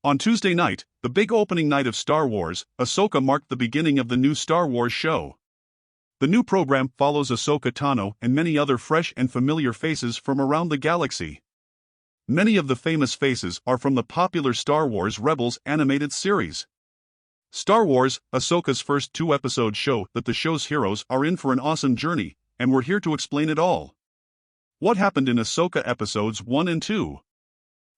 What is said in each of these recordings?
On Tuesday night, the big opening night of Star Wars, Ahsoka marked the beginning of the new Star Wars show. The new program follows Ahsoka Tano and many other fresh and familiar faces from around the galaxy. Many of the famous faces are from the popular Star Wars Rebels animated series. Star Wars, Ahsoka's first two episodes show that the show's heroes are in for an awesome journey, and we're here to explain it all. What happened in Ahsoka episodes 1 and 2?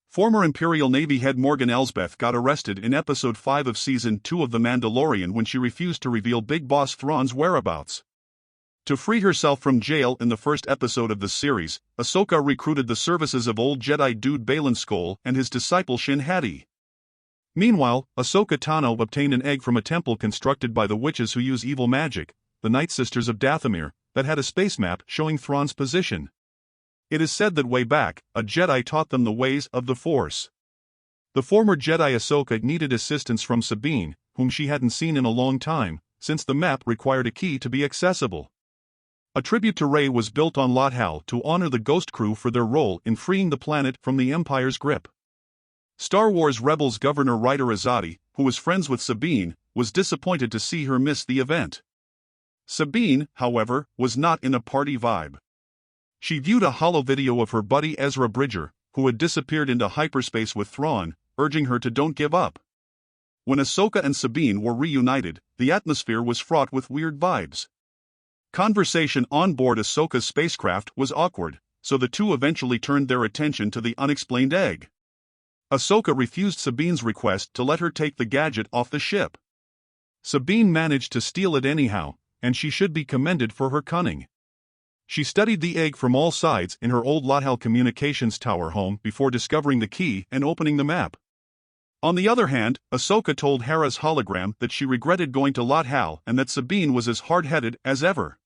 Former Imperial Navy head Morgan Elsbeth got arrested in episode 5 of season 2 of The Mandalorian when she refused to reveal Big Boss Thrawn's whereabouts. To free herself from jail in the first episode of the series, Ahsoka recruited the services of old Jedi dude Baylan Skoll and his disciple Shin Hati. Meanwhile, Ahsoka Tano obtained an egg from a temple constructed by the witches who use evil magic, the Night Sisters of Dathomir, that had a space map showing Thrawn's position. It is said that way back, a Jedi taught them the ways of the Force. The former Jedi Ahsoka needed assistance from Sabine, whom she hadn't seen in a long time, since the map required a key to be accessible. A tribute to Rey was built on Lothal to honor the Ghost Crew for their role in freeing the planet from the Empire's grip. Star Wars Rebels Governor Ryder Azadi, who was friends with Sabine, was disappointed to see her miss the event. Sabine, however, was not in a party vibe. She viewed a holo video of her buddy Ezra Bridger, who had disappeared into hyperspace with Thrawn, urging her to don't give up. When Ahsoka and Sabine were reunited, the atmosphere was fraught with weird vibes. Conversation on board Ahsoka's spacecraft was awkward, so the two eventually turned their attention to the unexplained egg. Ahsoka refused Sabine's request to let her take the gadget off the ship. Sabine managed to steal it anyhow, and she should be commended for her cunning. She studied the egg from all sides in her old Lothal communications tower home before discovering the key and opening the map. On the other hand, Ahsoka told Hera's hologram that she regretted going to Lothal and that Sabine was as hard-headed as ever.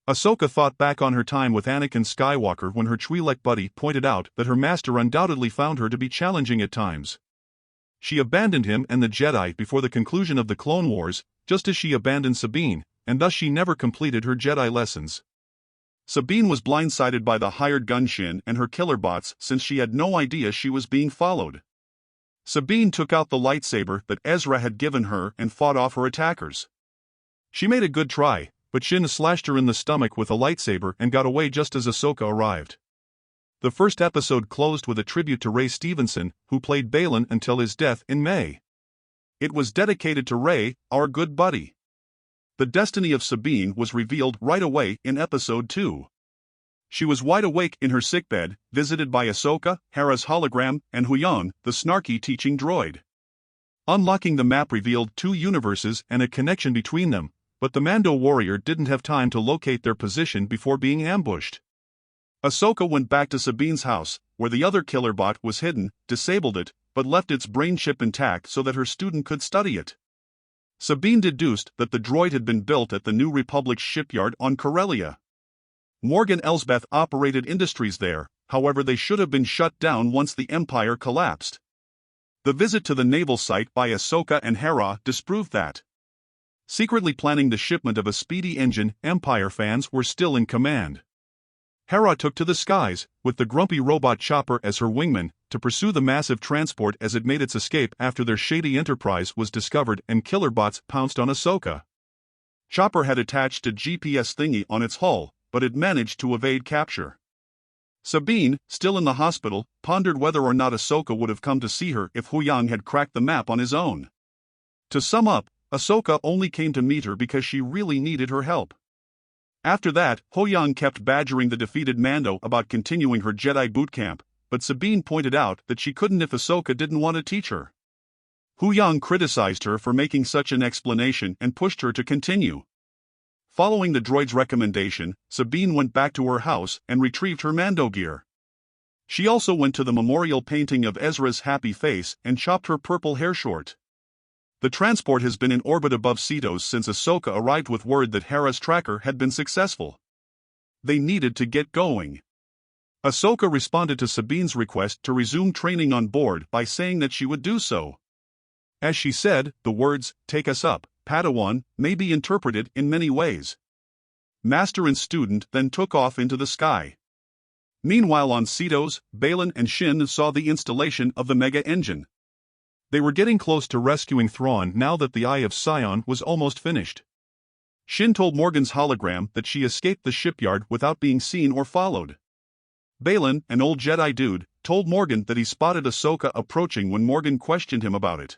Ahsoka thought back on her time with Anakin Skywalker when her Twi'lek buddy pointed out that her master undoubtedly found her to be challenging at times. She abandoned him and the Jedi before the conclusion of the Clone Wars, just as she abandoned Sabine, and thus she never completed her Jedi lessons. Sabine was blindsided by the hired gun Shin and her killer bots since she had no idea she was being followed. Sabine took out the lightsaber that Ezra had given her and fought off her attackers. She made a good try, but Shin slashed her in the stomach with a lightsaber and got away just as Ahsoka arrived. The first episode closed with a tribute to Ray Stevenson, who played Baylan until his death in May. It was dedicated to Ray, our good buddy. The destiny of Sabine was revealed right away in episode 2. She was wide awake in her sickbed, visited by Ahsoka, Hera's hologram, and Huyang, the snarky teaching droid. Unlocking the map revealed two universes and a connection between them, but the Mando warrior didn't have time to locate their position before being ambushed. Ahsoka went back to Sabine's house, where the other killer bot was hidden, disabled it, but left its brain chip intact so that her student could study it. Sabine deduced that the droid had been built at the New Republic's shipyard on Corellia. Morgan Elsbeth operated industries there, however they should have been shut down once the Empire collapsed. The visit to the naval site by Ahsoka and Hera disproved that. Secretly planning the shipment of a speedy engine, Empire fans were still in command. Hera took to the skies, with the grumpy robot Chopper as her wingman, to pursue the massive transport as it made its escape after their shady enterprise was discovered and killer bots pounced on Ahsoka. Chopper had attached a GPS thingy on its hull, but it managed to evade capture. Sabine, still in the hospital, pondered whether or not Ahsoka would have come to see her if Huyang had cracked the map on his own. To sum up, Ahsoka only came to meet her because she really needed her help. After that, Huyang kept badgering the defeated Mando about continuing her Jedi boot camp, but Sabine pointed out that she couldn't if Ahsoka didn't want to teach her. Huyang criticized her for making such an explanation and pushed her to continue. Following the droid's recommendation, Sabine went back to her house and retrieved her Mando gear. She also went to the memorial painting of Ezra's happy face and chopped her purple hair short. The transport has been in orbit above Cetos since Ahsoka arrived with word that Hera's tracker had been successful. They needed to get going. Ahsoka responded to Sabine's request to resume training on board by saying that she would do so. As she said, the words, "Take us up, Padawan," may be interpreted in many ways. Master and student then took off into the sky. Meanwhile on Cetos, Baylan and Shin saw the installation of the Mega Engine. They were getting close to rescuing Thrawn now that the Eye of Sion was almost finished. Shin told Morgan's hologram that she escaped the shipyard without being seen or followed. Balin, an old Jedi dude, told Morgan that he spotted Ahsoka approaching when Morgan questioned him about it.